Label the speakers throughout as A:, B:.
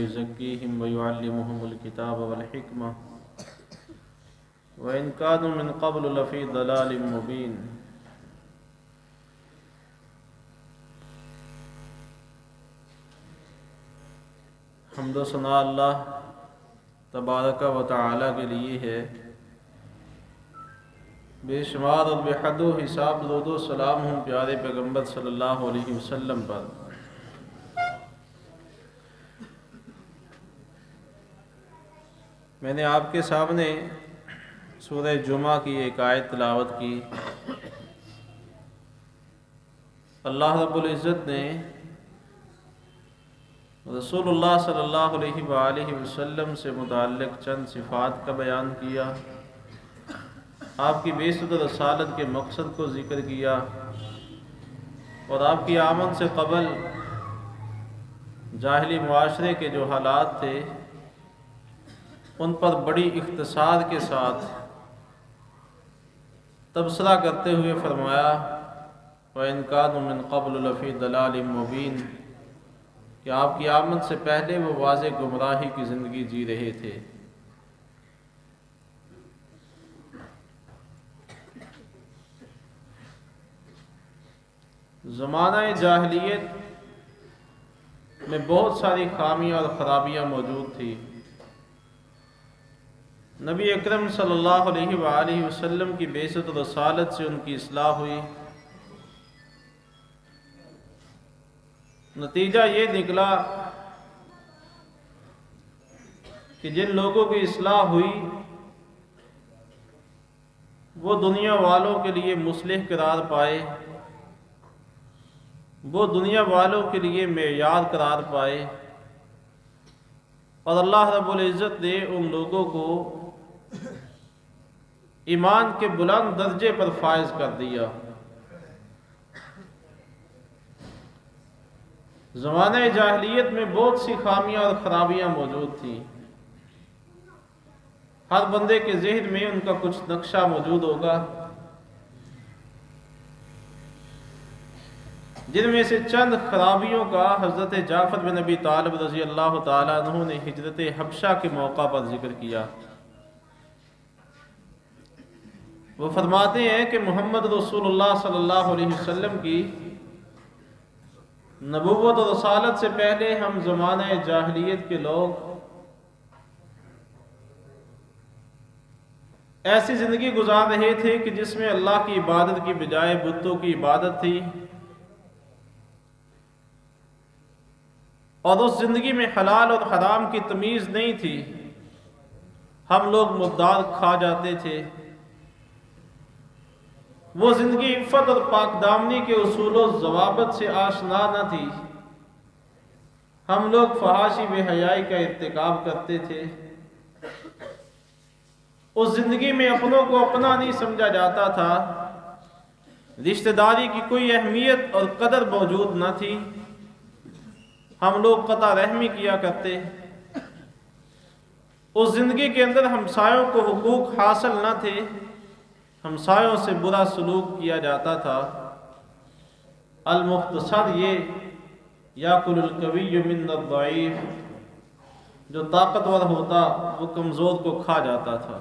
A: ويزكيهم ويعلمهم الكتاب والحكمة وإن كانوا من قبل لفي ضلال مبين۔ حمد و ثنا اللہ تبارک و تعالی کے لیے ہے، بے شمار اور بے حد و حساب درود و سلام ہوں پیارے پیغمبر صلی اللہ علیہ وسلم پر۔ میں نے آپ کے سامنے سورہ جمعہ کی ایک آیت تلاوت کی۔ اللہ رب العزت نے رسول اللہ صلی اللہ علیہ وآلہ وسلم سے متعلق چند صفات کا بیان کیا، آپ کی بعثت و رسالت کے مقصد کو ذکر کیا، اور آپ کی آمد سے قبل جاہلی معاشرے کے جو حالات تھے ان پر بڑی اختصار کے ساتھ تبصرہ کرتے ہوئے فرمایا وَإِن كَانُوا مِن قَبْلُ لَفِي ضَلَالٍ مُبِينٍ، کہ آپ کی آمد سے پہلے وہ واضح گمراہی کی زندگی جی رہے تھے۔ زمانہ جاہلیت میں بہت ساری خامیاں اور خرابیاں موجود تھی۔ نبی اکرم صلی اللہ علیہ وآلہ وسلم کی بعثت و رسالت سے ان کی اصلاح ہوئی۔ نتیجہ یہ نکلا کہ جن لوگوں کی اصلاح ہوئی وہ دنیا والوں کے لیے مصلح قرار پائے، وہ دنیا والوں کے لیے معیار قرار پائے، اور اللہ رب العزت نے ان لوگوں کو ایمان کے بلند درجے پر فائز کر دیا۔ زمانہ جاہلیت میں بہت سی خامیاں اور خرابیاں موجود تھیں۔ ہر بندے کے ذہن میں ان کا کچھ نقشہ موجود ہوگا، جن میں سے چند خرابیوں کا حضرت جعفر بن ابی طالب رضی اللہ تعالیٰ عنہ نے ہجرت حبشہ کے موقع پر ذکر کیا۔ وہ فرماتے ہیں کہ محمد رسول اللہ صلی اللہ علیہ وسلم کی نبوت و رسالت سے پہلے ہم زمانہ جاہلیت کے لوگ ایسی زندگی گزار رہے تھے کہ جس میں اللہ کی عبادت کی بجائے بتوں کی عبادت تھی، اور اس زندگی میں حلال اور حرام کی تمیز نہیں تھی۔ ہم لوگ مردار کھا جاتے تھے۔ وہ زندگی عفت اور پاک دامنی کے اصول و ضوابط سے آشنا نہ تھی۔ ہم لوگ فحاشی بے حیائی کا ارتکاب کرتے تھے۔ اس زندگی میں اپنوں کو اپنا نہیں سمجھا جاتا تھا، رشتہ داری کی کوئی اہمیت اور قدر موجود نہ تھی۔ ہم لوگ قطع رحمی کیا کرتے۔ اس زندگی کے اندر ہمسایوں کو حقوق حاصل نہ تھے، ہمسایوں سے برا سلوک کیا جاتا تھا۔ المختصر یہ یاکل القوی من الضعیف، جو طاقتور ہوتا وہ کمزور کو کھا جاتا تھا۔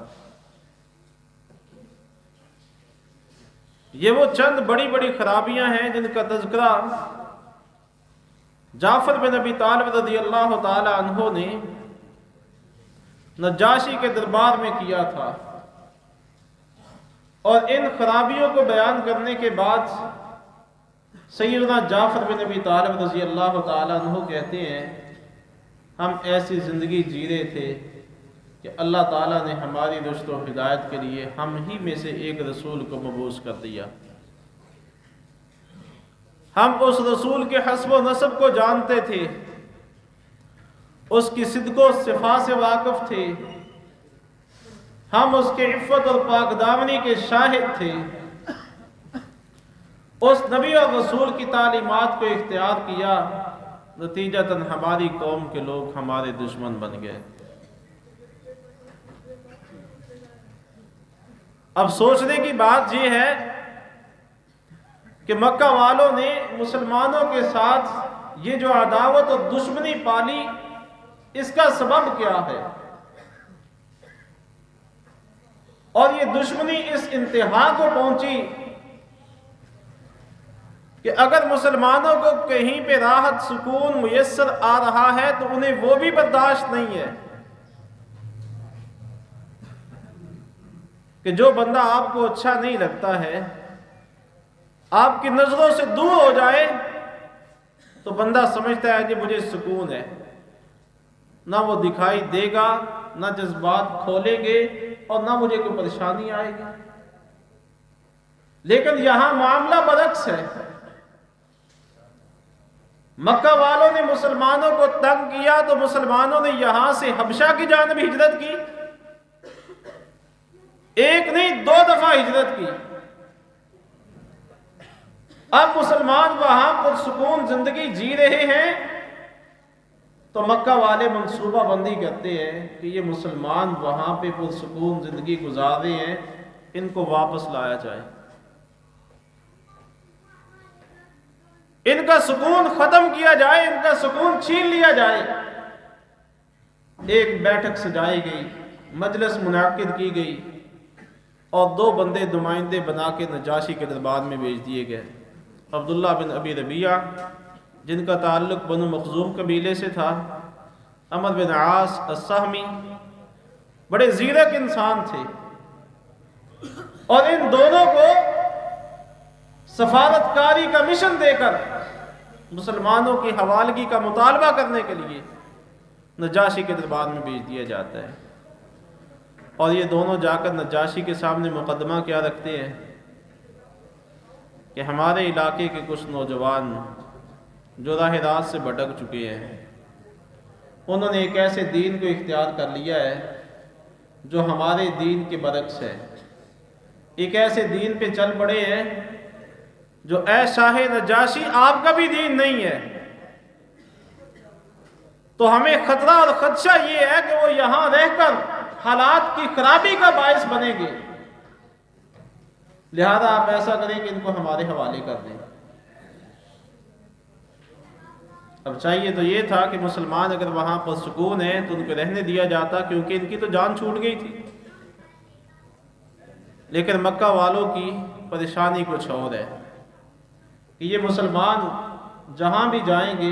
A: یہ وہ چند بڑی بڑی خرابیاں ہیں جن کا تذکرہ جعفر بن ابی طالب رضی اللہ تعالی عنہ نے نجاشی کے دربار میں کیا تھا، اور ان خرابیوں کو بیان کرنے کے بعد سیدنا جعفر بن ابی طالب رضی اللہ تعالی عنہ کہتے ہیں ہم ایسی زندگی جی رہے تھے کہ اللہ تعالیٰ نے ہماری رشد و ہدایت کے لیے ہم ہی میں سے ایک رسول کو مبعوث کر دیا۔ ہم اس رسول کے حسب و نسب کو جانتے تھے، اس کی صدق و صفا سے واقف تھے، ہم اس کے عفت اور پاک دامنی کے شاہد تھے۔ اس نبی اور رسول کی تعلیمات کو اختیار کیا، نتیجتاً ہماری قوم کے لوگ ہمارے دشمن بن گئے۔ اب سوچنے کی بات یہ ہے کہ مکہ والوں نے مسلمانوں کے ساتھ یہ جو عداوت اور دشمنی پالی، اس کا سبب کیا ہے؟ اور یہ دشمنی اس انتہا کو پہنچی کہ اگر مسلمانوں کو کہیں پہ راحت سکون میسر آ رہا ہے تو انہیں وہ بھی برداشت نہیں ہے کہ جو بندہ آپ کو اچھا نہیں لگتا ہے، آپ کی نظروں سے دور ہو جائے تو بندہ سمجھتا ہے کہ مجھے سکون ہے، نہ وہ دکھائی دے گا، نہ جذبات کھولیں گے، اور نہ مجھے کوئی پریشانی آئے گی۔ لیکن یہاں معاملہ برعکس ہے۔ مکہ والوں نے مسلمانوں کو تنگ کیا تو مسلمانوں نے یہاں سے حبشہ کی جانب ہجرت کی، ایک نہیں 2 دفعہ ہجرت کی۔ اب مسلمان وہاں پرسکون زندگی جی رہے ہیں تو مکہ والے منصوبہ بندی کرتے ہیں کہ یہ مسلمان وہاں پہ پرسکون زندگی گزار رہے ہیں، ان کو واپس لایا جائے، ان کا سکون ختم کیا جائے، ان کا سکون چھین لیا جائے۔ ایک بیٹھک سجائی گئی، مجلس منعقد کی گئی، اور 2 بندے نمائندے بنا کے نجاشی کے دربار میں بھیج دیے گئے۔ عبداللہ بن ابی ربیعہ جن کا تعلق بنو مخزوم قبیلے سے تھا، عمر بن عاص السہمی، بڑے زیرک انسان تھے، اور ان دونوں کو سفارتکاری کا مشن دے کر مسلمانوں کی حوالگی کا مطالبہ کرنے کے لیے نجاشی کے دربار میں بھیج دیا جاتا ہے۔ اور یہ دونوں جا کر نجاشی کے سامنے مقدمہ کیا رکھتے ہیں کہ ہمارے علاقے کے کچھ نوجوان جو راہ راست سے بھٹک چکے ہیں، انہوں نے ایک ایسے دین کو اختیار کر لیا ہے جو ہمارے دین کے برعکس ہے، ایک ایسے دین پہ چل پڑے ہیں جو اے شاہ نجاشی آپ کا بھی دین نہیں ہے۔ تو ہمیں خطرہ اور خدشہ یہ ہے کہ وہ یہاں رہ کر حالات کی خرابی کا باعث بنیں گے، لہذا آپ ایسا کریں کہ ان کو ہمارے حوالے کر دیں۔ اب چاہیے تو یہ تھا کہ مسلمان اگر وہاں پر سکون ہے تو ان کو رہنے دیا جاتا، کیونکہ ان کی تو جان چھوٹ گئی تھی۔ لیکن مکہ والوں کی پریشانی کچھ اور ہے کہ یہ مسلمان جہاں بھی جائیں گے،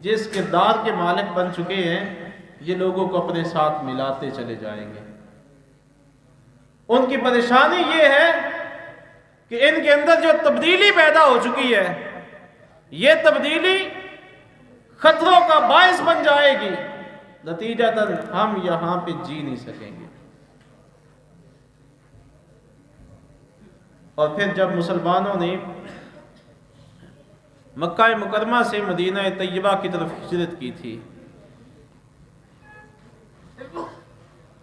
A: جس کردار کے مالک بن چکے ہیں، یہ لوگوں کو اپنے ساتھ ملاتے چلے جائیں گے۔ ان کی پریشانی یہ ہے کہ ان کے اندر جو تبدیلی پیدا ہو چکی ہے، یہ تبدیلی خطروں کا باعث بن جائے گی، نتیجتاً ہم یہاں پہ جی نہیں سکیں گے۔ اور پھر جب مسلمانوں نے مکہ مکرمہ سے مدینہ طیبہ کی طرف ہجرت کی تھی،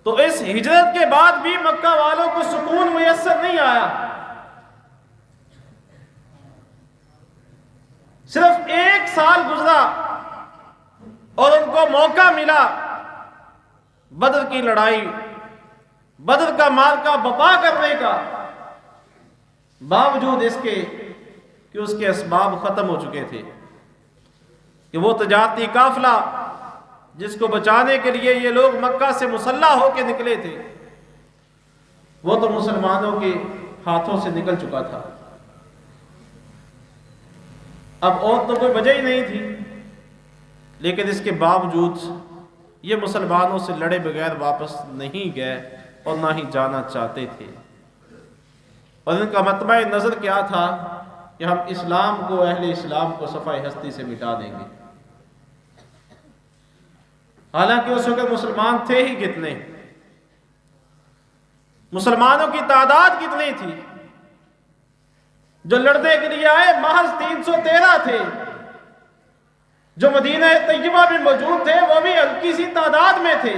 A: تو اس ہجرت کے بعد بھی مکہ والوں کو سکون میسر نہیں آیا۔ صرف 1 سال گزرا اور ان کو موقع ملا بدر کی لڑائی، بدر کا معرکہ برپا کرنے کا، باوجود اس کے کہ اس کے اسباب ختم ہو چکے تھے، کہ وہ تجارتی قافلہ جس کو بچانے کے لیے یہ لوگ مکہ سے مسلح ہو کے نکلے تھے، وہ تو مسلمانوں کے ہاتھوں سے نکل چکا تھا۔ اب اور تو کوئی وجہ ہی نہیں تھی، لیکن اس کے باوجود یہ مسلمانوں سے لڑے بغیر واپس نہیں گئے اور نہ ہی جانا چاہتے تھے۔ اور ان کا مطمع نظر کیا تھا کہ ہم اسلام کو، اہل اسلام کو صفحہ ہستی سے مٹا دیں گے۔ حالانکہ اس وقت مسلمان تھے ہی کتنے، مسلمانوں کی تعداد کتنی تھی؟ جو لڑنے کے لیے آئے محض 313 تھے، جو مدینہ طیبہ میں موجود تھے وہ بھی ہلکی سی تعداد میں تھے،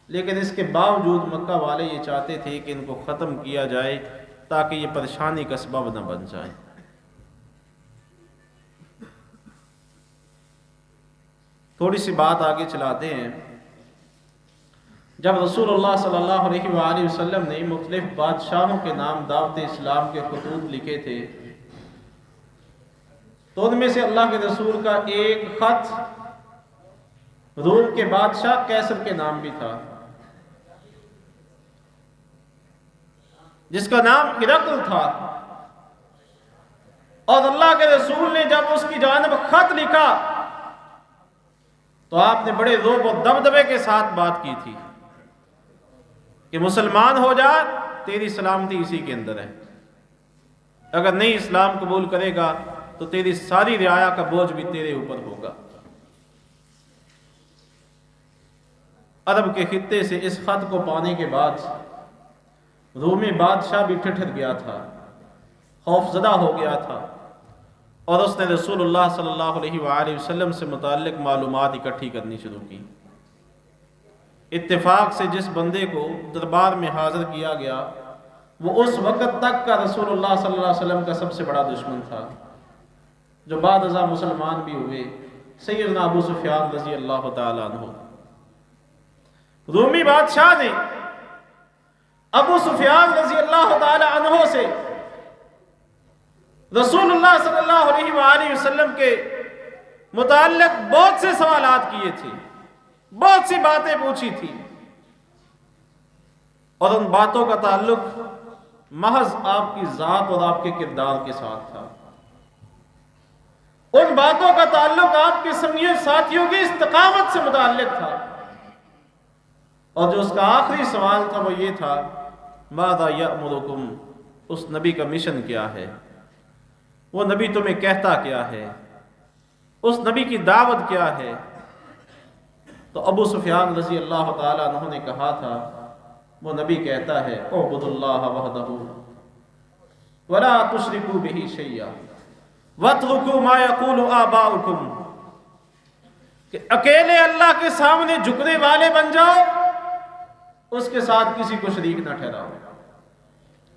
A: لیکن اس کے باوجود مکہ والے یہ چاہتے تھے کہ ان کو ختم کیا جائے تاکہ یہ پریشانی کا سبب نہ بن جائے۔ تھوڑی سی بات آگے چلاتے ہیں۔ جب رسول اللہ صلی اللہ علیہ وآلہ وسلم نے مختلف بادشاہوں کے نام دعوت اسلام کے خطوط لکھے تھے، تو ان میں سے اللہ کے رسول کا ایک خط روم کے بادشاہ کیسر کے نام بھی تھا، جس کا نام ہرقل تھا، اور اللہ کے رسول نے جب اس کی جانب خط لکھا تو آپ نے بڑے ذوق و دبدبے کے ساتھ بات کی تھی کہ مسلمان ہو جا، تیری سلامتی اسی کے اندر ہے، اگر نہیں اسلام قبول کرے گا تو تیری ساری رعایا کا بوجھ بھی تیرے اوپر ہوگا۔ عرب کے خطے سے اس خط کو پانے کے بعد رومی بادشاہ بھی ٹھٹر گیا تھا، خوف زدہ ہو گیا تھا، اور اس نے رسول اللہ صلی اللہ علیہ وآلہ وسلم سے متعلق معلومات اکٹھی کرنی شروع کی۔ اتفاق سے جس بندے کو دربار میں حاضر کیا گیا وہ اس وقت تک کا رسول اللہ صلی اللہ علیہ وسلم کا سب سے بڑا دشمن تھا، جو بعد ازاں مسلمان بھی ہوئے، سیدنا ابو سفیان رضی اللہ تعالیٰ عنہ۔ رومی بادشاہ نے ابو سفیان رضی اللہ تعالیٰ عنہ سے رسول اللہ صلی اللہ علیہ وآلہ وسلم کے متعلق بہت سے سوالات کیے تھے، بہت سی باتیں پوچھی تھی، اور ان باتوں کا تعلق محض آپ کی ذات اور آپ کے کردار کے ساتھ تھا، ان باتوں کا تعلق آپ کے ساتھیوں کی استقامت سے متعلق تھا، اور جو اس کا آخری سوال تھا وہ یہ تھا، ماذا یأمرکم، اس نبی کا مشن کیا ہے، وہ نبی تمہیں کہتا کیا ہے، اس نبی کی دعوت کیا ہے؟ تو ابو سفیان رضی اللہ تعالیٰ عنہ نے کہا تھا، وہ نبی کہتا ہے اعبدوا اللہ وحدہ ولا تشرکوا بہ شیئا واترکوا ما یقول آباؤکم، کہ اکیلے اللہ کے سامنے جھکنے والے بن جاؤ، اس کے ساتھ کسی کو شریک نہ ٹھہراؤ،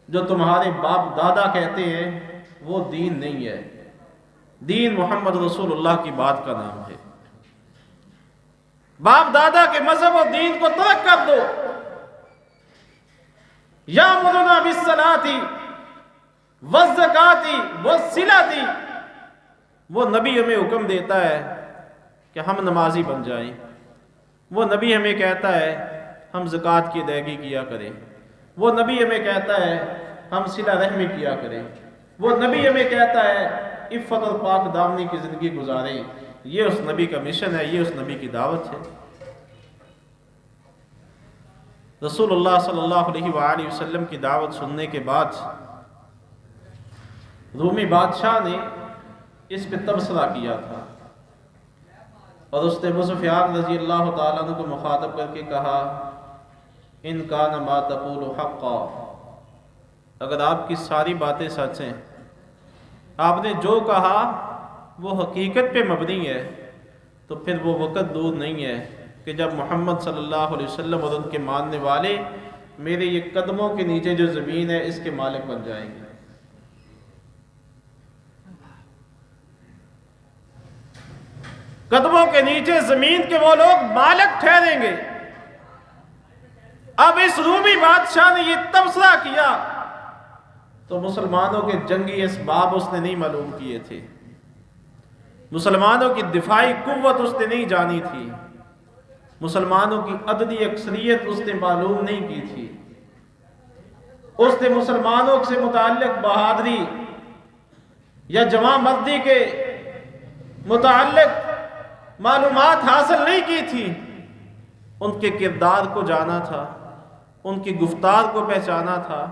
A: جو تمہارے باپ دادا کہتے ہیں وہ دین نہیں ہے، دین محمد رسول اللہ کی بات کا نام ہے، باپ دادا کے مذہب اور دین کو ترک کر دو۔ یامرنا بالصلاۃ والزکاۃ والصلۃ، وہ نبی ہمیں حکم دیتا ہے کہ ہم نمازی بن جائیں، وہ نبی ہمیں کہتا ہے ہم زکوٰۃ کی ادائیگی کیا کریں، وہ نبی ہمیں کہتا ہے ہم صلہ رحمی کیا کریں، وہ نبی ہمیں کہتا ہے عفت اور پاک دامنی کی زندگی گزاریں۔ یہ اس نبی کا مشن ہے، یہ اس نبی کی دعوت ہے۔ رسول اللہ صلی اللہ علیہ وآلہ وسلم کی دعوت سننے کے بعد رومی بادشاہ نے اس پہ تبصرہ کیا تھا، اور اس نے ابو سفیان رضی اللہ تعالیٰ عنہ کو مخاطب کر کے کہا، ان کان ما تقول حقا، اگر آپ کی ساری باتیں سچ ہیں، آپ نے جو کہا وہ حقیقت پہ مبنی ہے، تو پھر وہ وقت دور نہیں ہے کہ جب محمد صلی اللہ علیہ وسلم اور ان کے ماننے والے میرے یہ قدموں کے نیچے جو زمین ہے اس کے مالک بن جائیں گے۔ قدموں کے نیچے زمین کے وہ لوگ مالک ٹھہریں گے۔ اب اس رومی بادشاہ نے یہ تبصرہ کیا تو مسلمانوں کے جنگی اسباب اس نے نہیں معلوم کیے تھے، مسلمانوں کی دفاعی قوت اس نے نہیں جانی تھی، مسلمانوں کی عددی اکثریت اس نے معلوم نہیں کی تھی، اس نے مسلمانوں سے متعلق بہادری یا جواں مردی کے متعلق معلومات حاصل نہیں کی تھی، ان کے کردار کو جانا تھا، ان کی گفتار کو پہچانا تھا،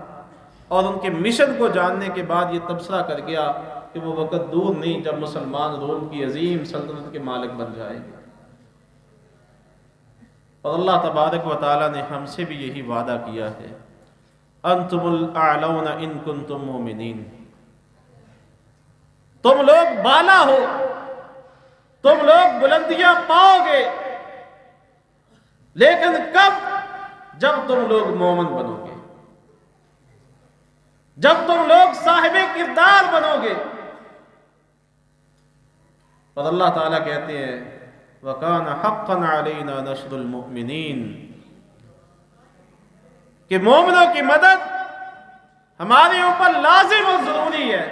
A: اور ان کے مشن کو جاننے کے بعد یہ تبصرہ کر گیا کہ وہ وقت دور نہیں جب مسلمان روم کی عظیم سلطنت کے مالک بن جائیں گے۔ اور اللہ تبارک و تعالیٰ نے ہم سے بھی یہی وعدہ کیا ہے، انتم الاعلون ان کنتم مومنین، تم لوگ بالا ہو، تم لوگ بلندیاں پاؤ گے، لیکن کب؟ جب تم لوگ مومن بنو گے، جب تم لوگ صاحب کردار بنو گے۔ اور اللہ تعالیٰ کہتے ہیں وَكَانَ حَقًّا عَلَيْنَا نَصْرُ الْمُؤْمِنِينَ، کہ مومنوں کی مدد ہمارے اوپر لازم اور ضروری ہے،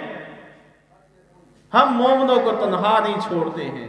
A: ہم مومنوں کو تنہا نہیں چھوڑتے ہیں،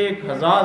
A: 1000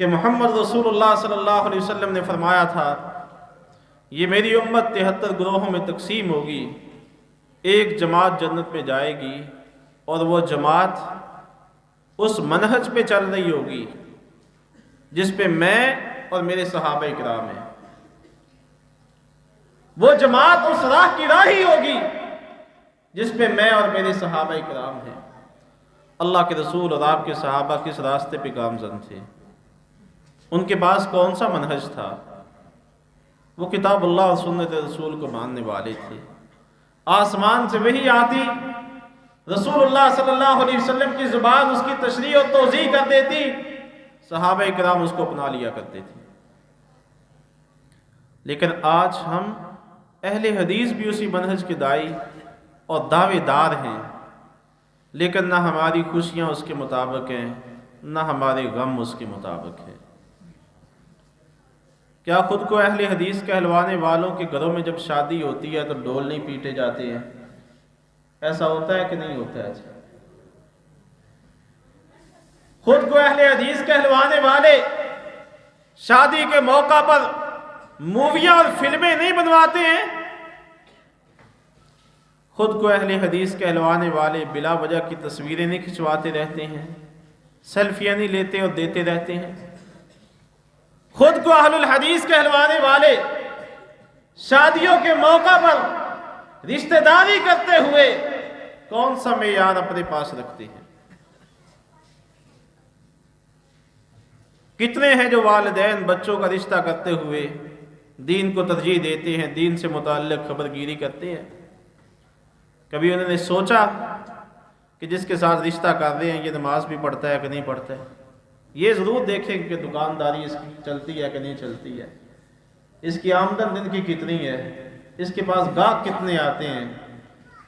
A: کہ محمد رسول صلی اللہ علیہ وسلم نے فرمایا تھا یہ میری امت 73 گروہوں میں تقسیم ہوگی، ایک جماعت جنت میں جائے گی اور وہ جماعت اس منہج پہ چل رہی ہوگی جس پہ میں اور میرے صحابہ کرام ہیں۔ وہ جماعت اس راہ کی راہی ہوگی جس پہ میں اور میرے صحابہ کرام ہیں۔ اللہ کے رسول اور آپ کے صحابہ کس راستے پہ گامزن تھے؟ ان کے پاس کون سا منہج تھا؟ وہ کتاب اللہ اور سنت رسول کو ماننے والے تھے۔ آسمان سے وحی آتی، رسول اللہ صلی اللہ علیہ وسلم کی زبان اس کی تشریح اور توضیح کر دیتی، صحابہ کرام اس کو اپنا لیا کرتے تھے۔ لیکن آج ہم اہل حدیث بھی اسی منہج کے داعی اور دعوے دار ہیں، لیکن نہ ہماری خوشیاں اس کے مطابق ہیں، نہ ہمارے غم اس کے مطابق ہیں۔ کیا خود کو اہل حدیث کہلوانے والوں کے گھروں میں جب شادی ہوتی ہے تو ڈول نہیں پیٹے جاتے ہیں؟ ایسا ہوتا ہے کہ نہیں ہوتا ہے؟ خود کو اہل حدیث کہلوانے والے شادی کے موقع پر موویاں اور فلمیں نہیں بنواتے ہیں؟ خود کو اہل حدیث کہلوانے والے بلا وجہ کی تصویریں نہیں کھنچواتے رہتے ہیں، سیلفیاں نہیں لیتے اور دیتے رہتے ہیں؟ خود کو اہل الحدیث کہلوانے والے شادیوں کے موقع پر رشتہ داری کرتے ہوئے کون سا معیار اپنے پاس رکھتے ہیں؟ کتنے ہیں جو والدین بچوں کا رشتہ کرتے ہوئے دین کو ترجیح دیتے ہیں، دین سے متعلق خبرگیری کرتے ہیں؟ کبھی انہوں نے سوچا کہ جس کے ساتھ رشتہ کر رہے ہیں یہ نماز بھی پڑھتا ہے کہ نہیں پڑھتا ہے؟ یہ ضرور دیکھیں کہ دکانداری اس کی چلتی ہے کہ نہیں چلتی ہے، اس کی آمدن دن کی کتنی ہے، اس کے پاس گاہک کتنے آتے ہیں،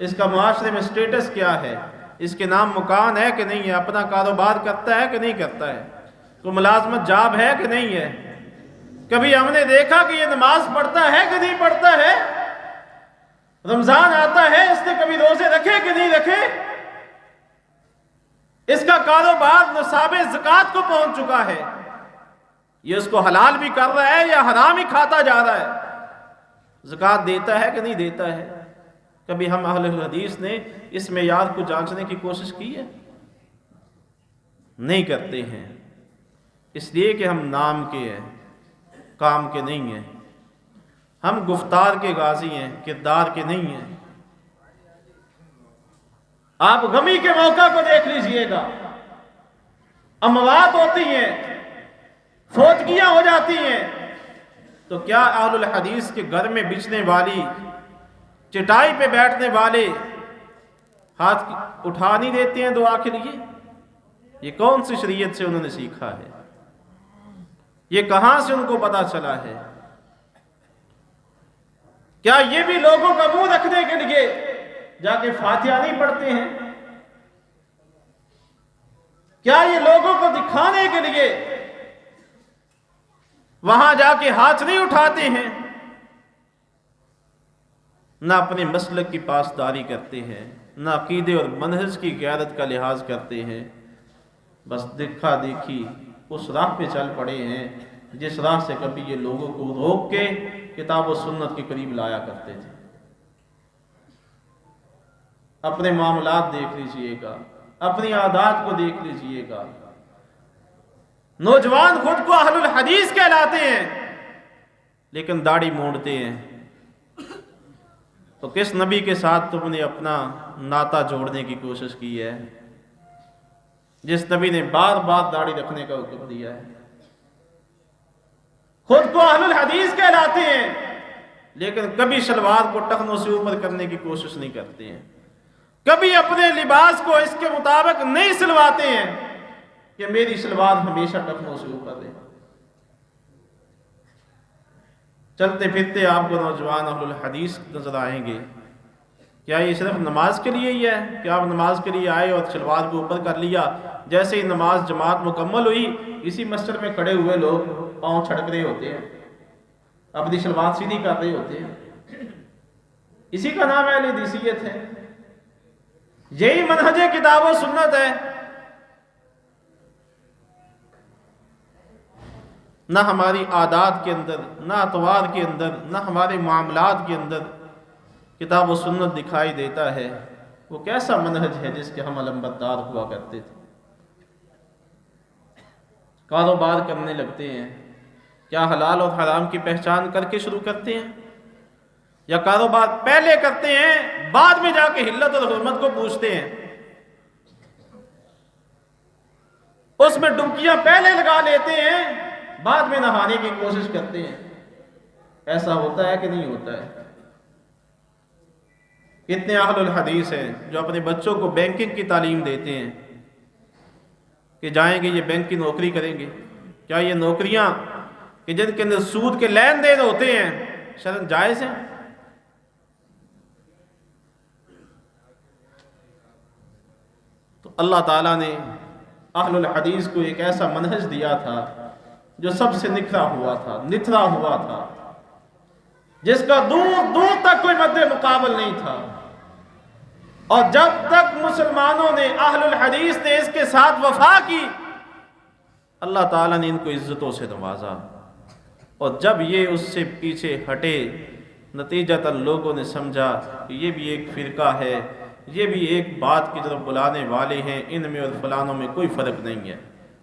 A: اس کا معاشرے میں سٹیٹس کیا ہے، اس کے نام مکان ہے کہ نہیں ہے، اپنا کاروبار کرتا ہے کہ نہیں کرتا ہے، کوئی ملازمت جاب ہے کہ نہیں ہے۔ کبھی ہم نے دیکھا کہ یہ نماز پڑھتا ہے کہ نہیں پڑھتا ہے، رمضان آتا ہے اس نے کبھی روزے رکھے کہ نہیں رکھے، اس کا کاروبار نصاب زکوٰۃ کو پہنچ چکا ہے، یہ اس کو حلال بھی کر رہا ہے یا حرام ہی کھاتا جا رہا ہے، زکوٰۃ دیتا ہے کہ نہیں دیتا ہے۔ کبھی ہم اہل حدیث نے اس معیار کو جانچنے کی کوشش کی ہے؟ نہیں کرتے ہیں، اس لیے کہ ہم نام کے ہیں، کام کے نہیں ہیں۔ ہم گفتار کے غازی ہیں، کردار کے نہیں ہیں۔ آپ غمی کے موقع کو دیکھ لیجئے گا، اموات ہوتی ہیں، فوتگیاں ہو جاتی ہیں، تو کیا اہل الحدیث کے گھر میں بچھنے والی، چٹائی پہ بیٹھنے والے ہاتھ اٹھا نہیں دیتے ہیں دعا کے لیے؟ یہ کون سی شریعت سے انہوں نے سیکھا ہے؟ یہ کہاں سے ان کو پتا چلا ہے؟ کیا یہ بھی لوگوں کا منہ رکھنے کے لیے جا کے فاتحہ نہیں پڑھتے ہیں؟ کیا یہ لوگوں کو دکھانے کے لیے وہاں جا کے ہاتھ نہیں اٹھاتے ہیں؟ نہ اپنے مسلک کی پاسداری کرتے ہیں، نہ عقیدے اور منہج کی قیادت کا لحاظ کرتے ہیں، بس دیکھا دیکھی اس راہ پہ چل پڑے ہیں جس راہ سے کبھی یہ لوگوں کو روک کے کتاب و سنت کے قریب لایا کرتے تھے۔ اپنے معاملات دیکھ لیجئے گا، اپنی عادات کو دیکھ لیجئے گا۔ نوجوان خود کو اہل الحدیث کہلاتے ہیں لیکن داڑھی مونڈتے ہیں، تو کس نبی کے ساتھ تم نے اپنا ناطہ جوڑنے کی کوشش کی ہے جس نبی نے بار بار داڑھی رکھنے کا حکم دیا ہے؟ خود کو اہل الحدیث کہلاتے ہیں لیکن کبھی شلوار کو ٹخنوں سے اوپر کرنے کی کوشش نہیں کرتے ہیں، کبھی اپنے لباس کو اس کے مطابق نہیں سلواتے ہیں کہ میری شلوار ہمیشہ ٹخنوں سے اوپر رہے۔ چلتے پھرتے آپ کو نوجوان اہل الحدیث نظر آئیں گے۔ کیا یہ صرف نماز کے لیے ہی ہے کہ آپ نماز کے لیے آئے اور شلوار کو اوپر کر لیا، جیسے ہی نماز جماعت مکمل ہوئی اسی مسجد میں کھڑے ہوئے لوگ پاؤں چھڑک رہے ہوتے ہیں، اپنی شلوار سیدھی کر رہے ہوتے ہیں؟ اسی کا نام اہل حدیثیت ہے، یہی منہج کتاب و سنت ہے۔ نہ ہماری عادات کے اندر، نہ اطوار کے اندر، نہ ہمارے معاملات کے اندر کتاب و سنت دکھائی دیتا ہے، وہ کیسا منہج ہے جس کے ہم علمبردار ہوا کرتے تھے؟ کاروبار کرنے لگتے ہیں، کیا حلال اور حرام کی پہچان کر کے شروع کرتے ہیں، یا کاروبار پہلے کرتے ہیں بعد میں جا کے حلت اور حرمت کو پوچھتے ہیں؟ اس میں ڈبکیاں پہلے لگا لیتے ہیں، بعد میں نہانے کی کوشش کرتے ہیں۔ ایسا ہوتا ہے کہ نہیں ہوتا ہے؟ کتنے اہل الحدیث ہیں جو اپنے بچوں کو بینکنگ کی تعلیم دیتے ہیں کہ جائیں گے یہ بینک کی نوکری کریں گے؟ کیا یہ نوکریاں کہ جن کے اندر سود کے لین دین ہوتے ہیں شرعاً جائز ہیں؟ تو اللہ تعالیٰ نے اہل الحدیث کو ایک ایسا منہج دیا تھا جو سب سے نکھرا ہوا تھا، نتھرا ہوا تھا، جس کا دور دور تک کوئی مد مقابل نہیں تھا۔ اور جب تک مسلمانوں نے، اہل الحدیث نے اس کے ساتھ وفا کی، اللہ تعالیٰ نے ان کو عزتوں سے نوازا۔ اور جب یہ اس سے پیچھے ہٹے، نتیجتاً لوگوں نے سمجھا کہ یہ بھی ایک فرقہ ہے، یہ بھی ایک بات کی طرف بلانے والے ہیں، ان میں اور فلانوں میں کوئی فرق نہیں ہے،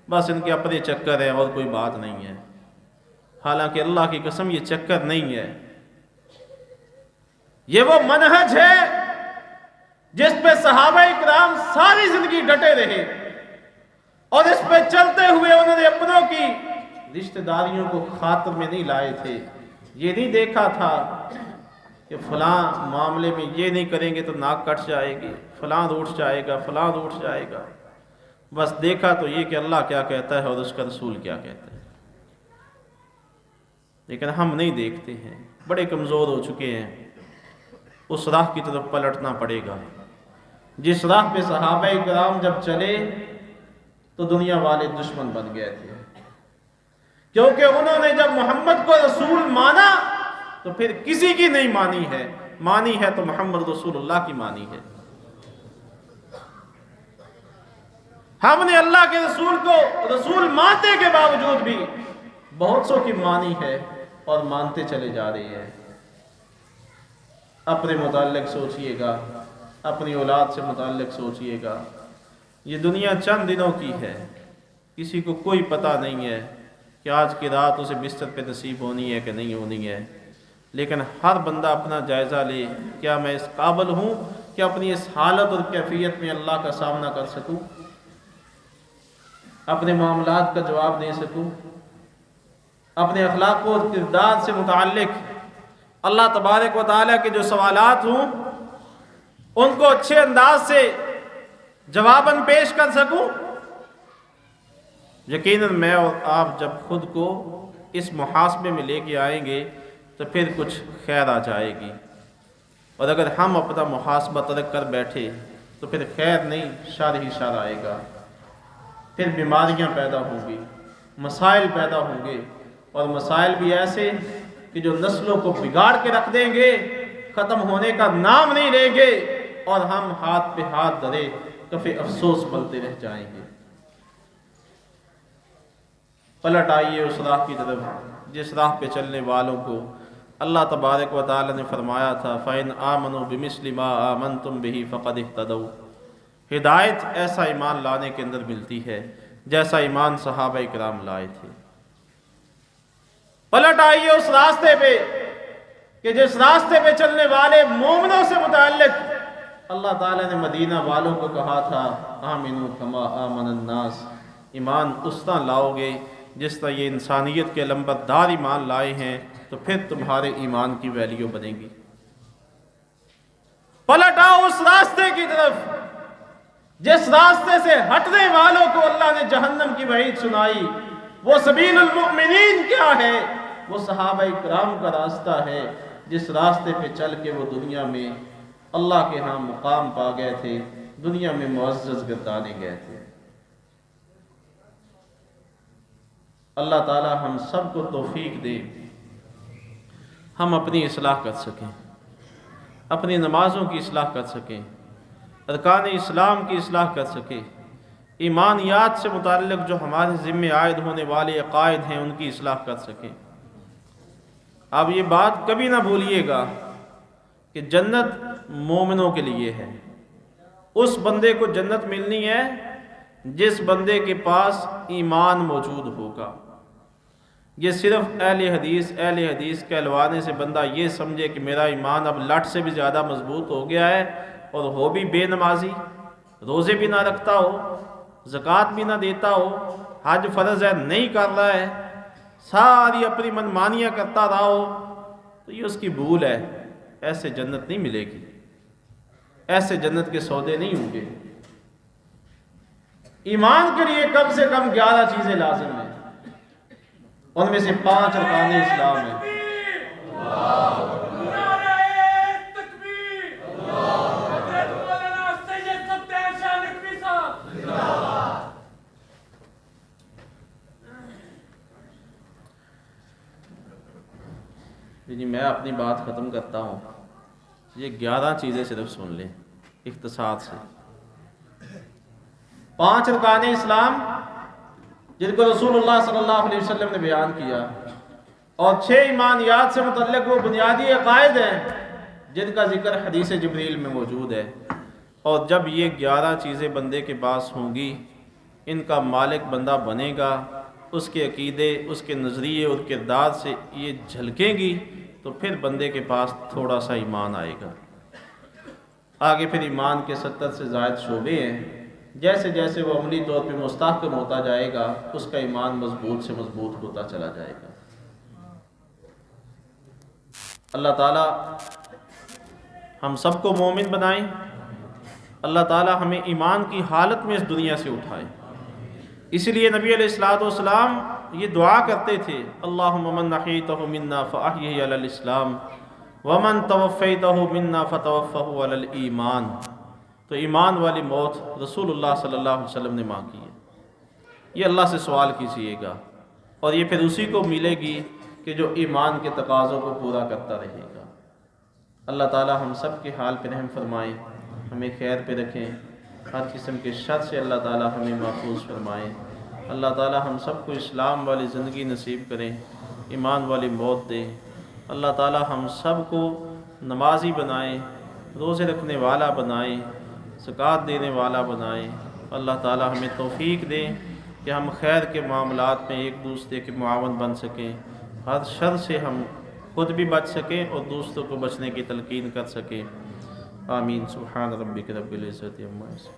A: بس ان کے اپنے چکر ہیں اور کوئی بات نہیں ہے۔ حالانکہ اللہ کی قسم یہ چکر نہیں ہے، یہ وہ منہج ہے جس پہ صحابہ اکرام ساری زندگی ڈٹے رہے، اور اس پہ چلتے ہوئے انہوں نے اپنوں کی رشتہ داریوں کو خاطر میں نہیں لائے تھے۔ یہ نہیں دیکھا تھا کہ فلاں معاملے میں یہ نہیں کریں گے تو ناک کٹ جائے گی، فلاں روٹھ جائے گا، فلاں روٹھ جائے گا۔ بس دیکھا تو یہ کہ اللہ کیا کہتا ہے اور اس کا رسول کیا کہتا ہے۔ لیکن ہم نہیں دیکھتے ہیں، بڑے کمزور ہو چکے ہیں۔ اس راہ کی طرف پلٹنا پڑے گا جس راہ پہ صحابہ کرام جب چلے تو دنیا والے دشمن بن گئے تھے، کیونکہ انہوں نے جب محمد کو رسول مانا تو پھر کسی کی نہیں مانی ہے تو محمد رسول اللہ کی مانی ہے۔ ہم نے اللہ کے رسول کو رسول ماننے کے باوجود بھی بہت سو کی مانی ہے اور مانتے چلے جا رہے ہیں۔ اپنے متعلق سوچئے گا، اپنی اولاد سے متعلق سوچئے گا۔ یہ دنیا چند دنوں کی ہے، کسی کو کوئی پتہ نہیں ہے کہ آج کی رات اسے بستر پہ نصیب ہونی ہے کہ نہیں ہونی ہے۔ لیکن ہر بندہ اپنا جائزہ لے، کیا میں اس قابل ہوں کہ اپنی اس حالت اور کیفیت میں اللہ کا سامنا کر سکوں، اپنے معاملات کا جواب دے سکوں، اپنے اخلاق و کردار سے متعلق اللہ تبارک و تعالیٰ کے جو سوالات ہوں ان کو اچھے انداز سے جواباً پیش کر سکوں۔ یقیناً میں اور آپ جب خود کو اس محاسبے میں لے کے آئیں گے تو پھر کچھ خیر آ جائے گی، اور اگر ہم اپنا محاسبہ ترک کر بیٹھے تو پھر خیر نہیں، شر ہی شر آئے گا۔ پھر بیماریاں پیدا ہوں گی، مسائل پیدا ہوں گے، اور مسائل بھی ایسے کہ جو نسلوں کو بگاڑ کے رکھ دیں گے، ختم ہونے کا نام نہیں لیں گے، اور ہم ہاتھ پہ ہاتھ دھرے کفِ افسوس ملتے رہ جائیں گے۔ پلٹ آئیے اس راہ کی طرف جس راہ پہ چلنے والوں کو اللہ تبارک و تعالی نے فرمایا تھا فَإِنْ آمَنُوا بِمِثْلِ مَا آمَنْتُمْ بِهِ فَقَدِ اهْتَدَوْا۔ ہدایت ایسا ایمان لانے کے اندر ملتی ہے جیسا ایمان صحابہ کرام لائے تھے۔ پلٹ آئیے اس راستے پہ کہ جس راستے پہ چلنے والے مومنوں سے متعلق اللہ تعالیٰ نے مدینہ والوں کو کہا تھا آمنوا کما آمن الناس، ایمان اس طرح لاؤ گے جس طرح یہ انسانیت کے علمبردار ایمان لائے ہیں تو پھر تمہارے ایمان کی ویلیو بنے گی۔ پلٹ آؤ اس راستے کی طرف جس راستے سے ہٹنے والوں کو اللہ نے جہنم کی وعید سنائی۔ وہ سبیل المؤمنین کیا ہے؟ وہ صحابہ کرام کا راستہ ہے جس راستے پہ چل کے وہ دنیا میں اللہ کے ہاں مقام پا گئے تھے، دنیا میں معزز گردانے گئے تھے۔ اللہ تعالی ہم سب کو توفیق دے ہم اپنی اصلاح کر سکیں، اپنی نمازوں کی اصلاح کر سکیں، ارکان اسلام کی اصلاح کر سکیں، ایمانیات سے متعلق جو ہمارے ذمہ عائد ہونے والے عقائد ہیں ان کی اصلاح کر سکیں۔ اب یہ بات کبھی نہ بھولیے گا کہ جنت مومنوں کے لیے ہے، اس بندے کو جنت ملنی ہے جس بندے کے پاس ایمان موجود ہوگا۔ یہ صرف اہل حدیث کہلوانے سے بندہ یہ سمجھے کہ میرا ایمان اب لٹ سے بھی زیادہ مضبوط ہو گیا ہے اور ہو بھی بے نمازی، روزے بھی نہ رکھتا ہو، زکوٰۃ بھی نہ دیتا ہو، حج فرض ہے نہیں کر رہا ہے، ساری اپنی منمانیاں کرتا رہا ہو، تو یہ اس کی بھول ہے۔ ایسے جنت نہیں ملے گی، ایسے جنت کے سودے نہیں ہوں گے۔ ایمان کے لیے کم سے کم 11 چیزیں لازم ہیں، ان میں سے 5 ارکان اسلام ہیں۔ جی میں اپنی بات ختم کرتا ہوں، یہ 11 چیزیں صرف سن لیں اختصار سے۔ 5 ارکان اسلام جن کو رسول اللہ صلی اللہ علیہ وسلم نے بیان کیا، اور 6 ایمانیات سے متعلق وہ بنیادی عقائد ہیں جن کا ذکر حدیث جبریل میں موجود ہے۔ اور جب یہ 11 چیزیں بندے کے پاس ہوں گی، ان کا مالک بندہ بنے گا، اس کے عقیدے، اس کے نظریے اور کردار سے یہ جھلکیں گی، تو پھر بندے کے پاس تھوڑا سا ایمان آئے گا۔ آگے پھر ایمان کے 70 سے زائد شعبے ہیں، جیسے جیسے وہ عملی طور پہ مستحکم ہوتا جائے گا، اس کا ایمان مضبوط سے مضبوط ہوتا چلا جائے گا۔ اللہ تعالی ہم سب کو مومن بنائیں، اللہ تعالی ہمیں ایمان کی حالت میں اس دنیا سے اٹھائے۔ اسی لیے نبی علیہ الصلوۃ والسلام یہ دعا کرتے تھے، اللہم من احییتہ منا فاحیہ علی الاسلام ومن توفیتہ منا فتوفہ علی الایمان۔ تو ایمان والی موت رسول اللہ صلی اللہ علیہ وسلم نے مانگی ہے۔ یہ اللہ سے سوال کیجیے گا، اور یہ پھر اسی کو ملے گی کہ جو ایمان کے تقاضوں کو پورا کرتا رہے گا۔ اللہ تعالی ہم سب کے حال پہ رحم فرمائیں، ہمیں خیر پہ رکھیں، ہر قسم کے شر سے اللہ تعالی ہمیں محفوظ فرمائیں۔ اللہ تعالی ہم سب کو اسلام والی زندگی نصیب کریں، ایمان والی موت دیں۔ اللہ تعالی ہم سب کو نمازی بنائیں، روزے رکھنے والا بنائیں، زکوٰۃ دینے والا بنائیں۔ اللہ تعالی ہمیں توفیق دیں کہ ہم خیر کے معاملات میں ایک دوسرے کے معاون بن سکیں، ہر شر سے ہم خود بھی بچ سکیں اور دوسروں کو بچنے کی تلقین کر سکیں۔ آمین۔ سبحان ربک رب العزت عما یصفون۔